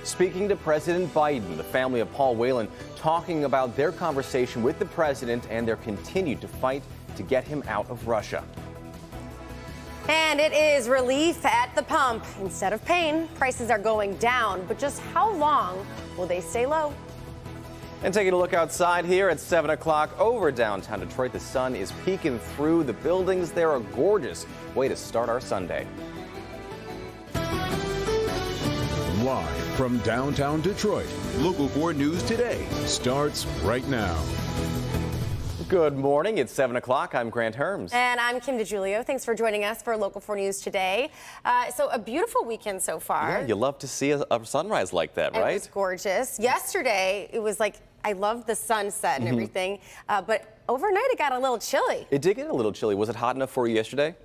Speaking to President Biden, the family of Paul Whelan talking about their conversation with the president and their continued to fight to get him out of Russia. And it is relief at the pump. Instead of pain, prices are going down. But just how long will they stay low? And taking a look outside here at 7 o'clock over downtown Detroit, the sun is peeking through the buildings. They're a gorgeous way to start our Sunday. Live from downtown Detroit, Local 4 News Today starts right now. Good morning. It's 7 o'clock. I'm Grant Herms. And I'm Kim DeGiulio. Thanks for joining us for Local 4 News Today. So a beautiful weekend so far. Yeah, you love to see a sunrise like that, right? It was gorgeous. Yesterday, it was like, I loved the sunset and everything. But overnight, it got a little chilly. It did get a little chilly. Was it hot enough for you yesterday?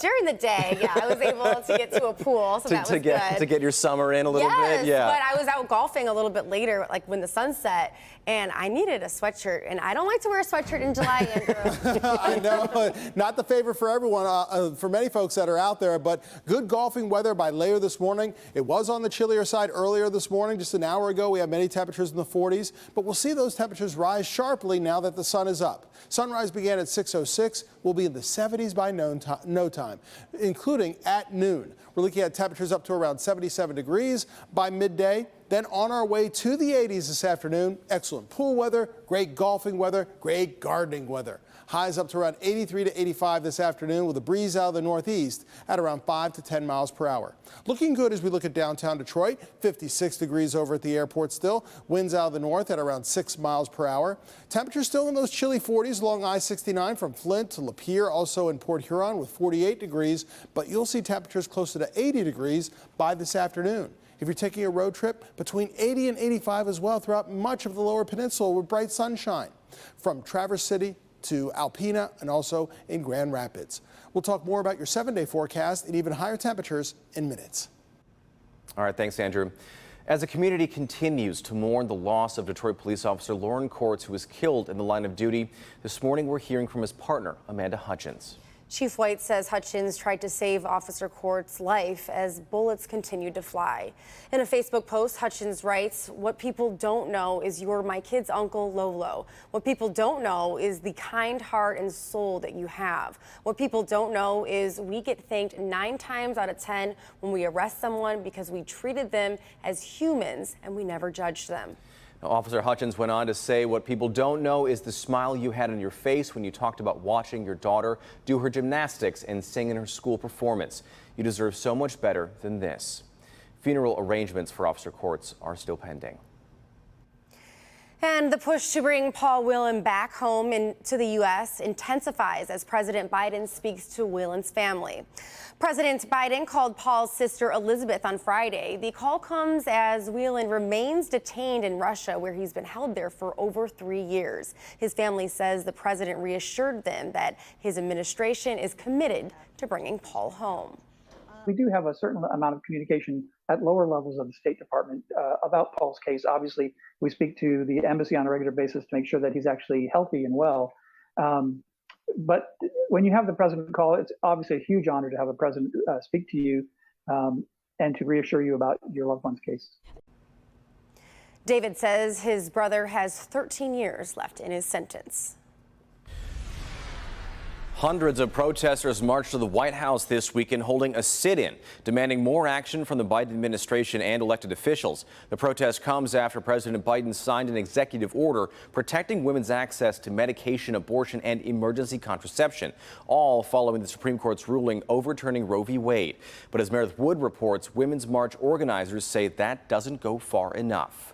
During the day, yeah, I was able to get to a pool, so that was good. To get your summer in a little bit, yeah. But I was out golfing a little bit later, like when the sun set, and I needed a sweatshirt, and I don't like to wear a sweatshirt in July, Andrew. I know, not the favorite for everyone, for many folks that are out there, but good golfing weather by later this morning. It was on the chillier side earlier this morning. Just an hour ago, we had many temperatures in the 40s, but we'll see those temperatures rise sharply now that the sun is up. Sunrise began at 6:06. We'll be in the 70s by no time, including at noon. We're looking at temperatures up to around 77 degrees by midday. Then on our way to the 80s this afternoon. Excellent pool weather, great golfing weather, great gardening weather. Highs up to around 83 to 85 this afternoon with a breeze out of the northeast at around 5 to 10 miles per hour. Looking good as we look at downtown Detroit. 56 degrees over at the airport still. Winds out of the north at around 6 miles per hour. Temperatures still in those chilly 40s along I-69 from Flint to Lapeer, also in Port Huron with 48 degrees. But you'll see temperatures closer to 80 degrees by this afternoon. If you're taking a road trip, between 80 and 85 as well throughout much of the lower peninsula with bright sunshine. From Traverse City to Alpena and also in Grand Rapids. We'll talk more about your 7-day forecast and even higher temperatures in minutes. All right, thanks, Andrew. As the community continues to mourn the loss of Detroit police officer Lauren Courts, who was killed in the line of duty, this morning we're hearing from his partner, Amanda Hutchins. Chief White says Hutchins tried to save Officer Court's life as bullets continued to fly. In a Facebook post, Hutchins writes, "What people don't know is you're my kid's uncle, Lolo. What people don't know is the kind heart and soul that you have. What people don't know is we get thanked 9 times out of 10 when we arrest someone because we treated them as humans and we never judged them." Officer Hutchins went on to say what people don't know is the smile you had on your face when you talked about watching your daughter do her gymnastics and sing in her school performance. You deserve so much better than this. Funeral arrangements for Officer Courts are still pending. And the push to bring Paul Whelan back home to the U.S. intensifies as President Biden speaks to Whelan's family. President Biden called Paul's sister Elizabeth on Friday. The call comes as Whelan remains detained in Russia, where he's been held there for over 3 years. His family says the president reassured them that his administration is committed to bringing Paul home. We do have a certain amount of communication at lower levels of the State Department about Paul's case. Obviously, we speak to the embassy on a regular basis to make sure that he's actually healthy and well. But when you have the president call, it's obviously a huge honor to have a president speak to you and to reassure you about your loved one's case. David says his brother has 13 years left in his sentence. Hundreds of protesters marched to the White House this weekend holding a sit-in, demanding more action from the Biden administration and elected officials. The protest comes after President Biden signed an executive order protecting women's access to medication, abortion, and emergency contraception, all following the Supreme Court's ruling overturning Roe v. Wade. But as Meredith Wood reports, Women's March organizers say that doesn't go far enough.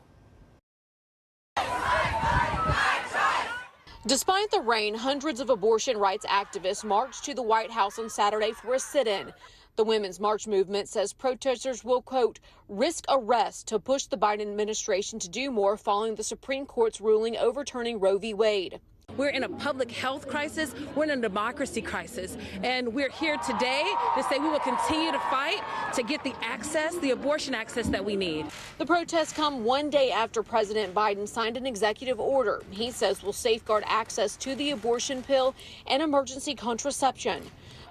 Despite the rain, hundreds of abortion rights activists marched to the White House on Saturday for a sit-in. The Women's March movement says protesters will, quote, risk arrest to push the Biden administration to do more following the Supreme Court's ruling overturning Roe v. Wade. We're in a public health crisis. We're in a democracy crisis. And we're here today to say we will continue to fight to get the access, the abortion access that we need. The protests come one day after President Biden signed an executive order he says will safeguard access to the abortion pill and emergency contraception.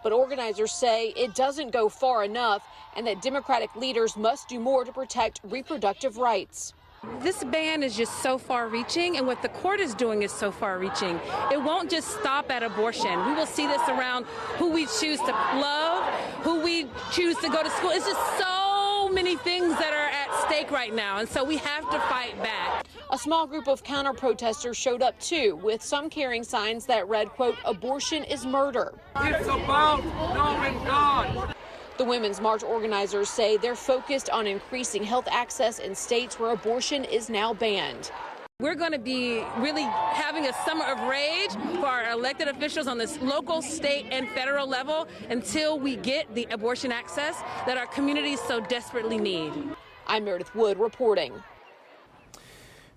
But organizers say it doesn't go far enough and that Democratic leaders must do more to protect reproductive rights. This ban is just so far-reaching, and what the court is doing is so far-reaching. It won't just stop at abortion. We will see this around who we choose to love, who we choose to go to school. It's just so many things that are at stake right now, and so we have to fight back. A small group of counter-protesters showed up too, with some carrying signs that read, quote, "Abortion is murder." It's about knowing God. The Women's March organizers say they're focused on increasing health access in states where abortion is now banned. We're going to be really having a summer of rage for our elected officials on this local, state, and federal level until we get the abortion access that our communities so desperately need. I'm Meredith Wood reporting.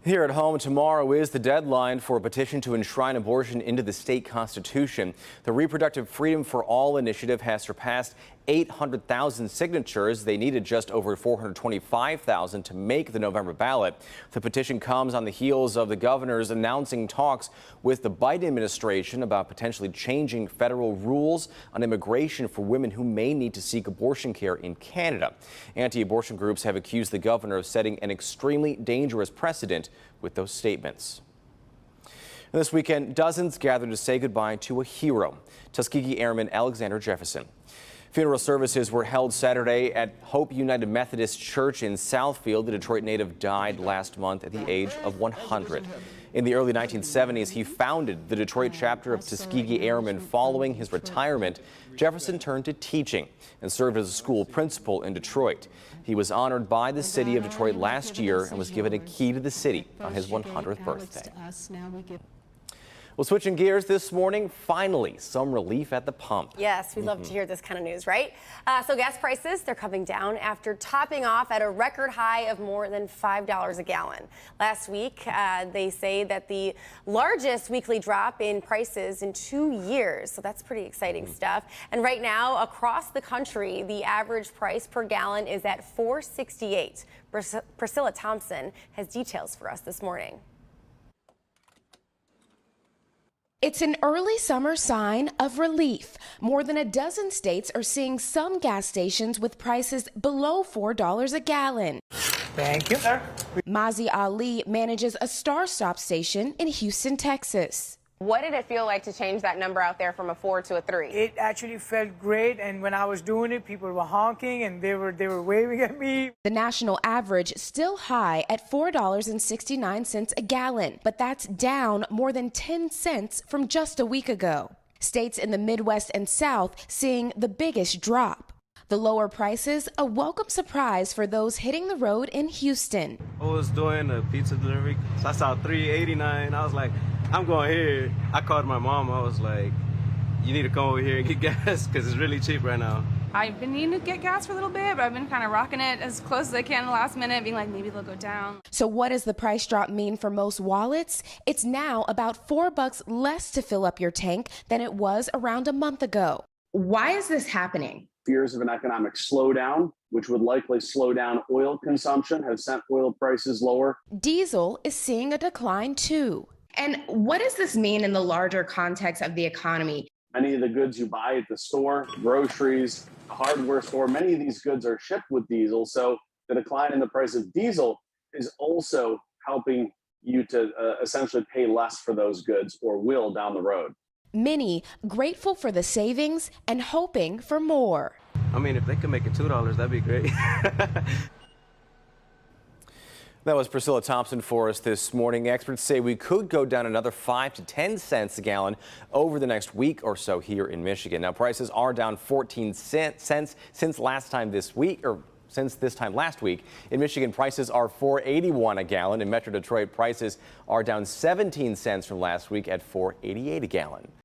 Here at home, tomorrow is the deadline for a petition to enshrine abortion into the state constitution. The Reproductive Freedom for All initiative has surpassed 800,000 signatures. They needed just over 425,000 to make the November ballot. The petition comes on the heels of the governors announcing talks with the Biden administration about potentially changing federal rules on immigration for women who may need to seek abortion care in Canada. Anti-abortion groups have accused the governor of setting an extremely dangerous precedent with those statements. This weekend, dozens gathered to say goodbye to a hero, Tuskegee Airman Alexander Jefferson. Funeral services were held Saturday at Hope United Methodist Church in Southfield. The Detroit native died last month at the age of 100. In the early 1970s, he founded the Detroit chapter of Tuskegee Airmen. Following his retirement, Jefferson turned to teaching and served as a school principal in Detroit. He was honored by the city of Detroit last year and was given a key to the city on his 100th birthday. Well, switching gears this morning, finally, some relief at the pump. Yes, we love to hear this kind of news, right? So gas prices, they're coming down after topping off at a record high of more than $5 a gallon. Last week, they say that the largest weekly drop in prices in 2 years. So that's pretty exciting stuff. And right now, across the country, the average price per gallon is at $4.68. Priscilla Thompson has details for us this morning. It's an early summer sign of relief. More than a dozen states are seeing some gas stations with prices below $4 a gallon. Thank you, sir. Mazi Ali manages a Star Stop station in Houston, Texas. What did it feel like to change that number out there from a 4 to a 3? It actually felt great, and when I was doing it, people were honking and they were waving at me. The national average still high at $4.69 a gallon, but that's down more than 10 cents from just a week ago. States in the Midwest and South seeing the biggest drop. The lower prices, a welcome surprise for those hitting the road in Houston. I was doing a pizza delivery, so I saw $3.89. I was like, I'm going here. I called my mom. I was like, you need to come over here and get gas because it's really cheap right now. I've been needing to get gas for a little bit, but I've been kind of rocking it as close as I can in the last minute, being like, maybe they'll go down. So what does the price drop mean for most wallets? It's now about $4 less to fill up your tank than it was around a month ago. Why is this happening? Fears of an economic slowdown, which would likely slow down oil consumption, have sent oil prices lower. Diesel is seeing a decline too. And what does this mean in the larger context of the economy? Many of the goods you buy at the store, groceries, a hardware store, many of these goods are shipped with diesel. So the decline in the price of diesel is also helping you to essentially pay less for those goods, or will down the road. Many grateful for the savings and hoping for more. I mean, if they could make it $2, that'd be great. That was Priscilla Thompson for us this morning. Experts say we could go down another 5 to 10 cents a gallon over the next week or so here in Michigan. Now, prices are down 14 cents since this time last week. In Michigan, prices are $4.81 a gallon. In Metro Detroit, prices are down 17 cents from last week at $4.88 a gallon.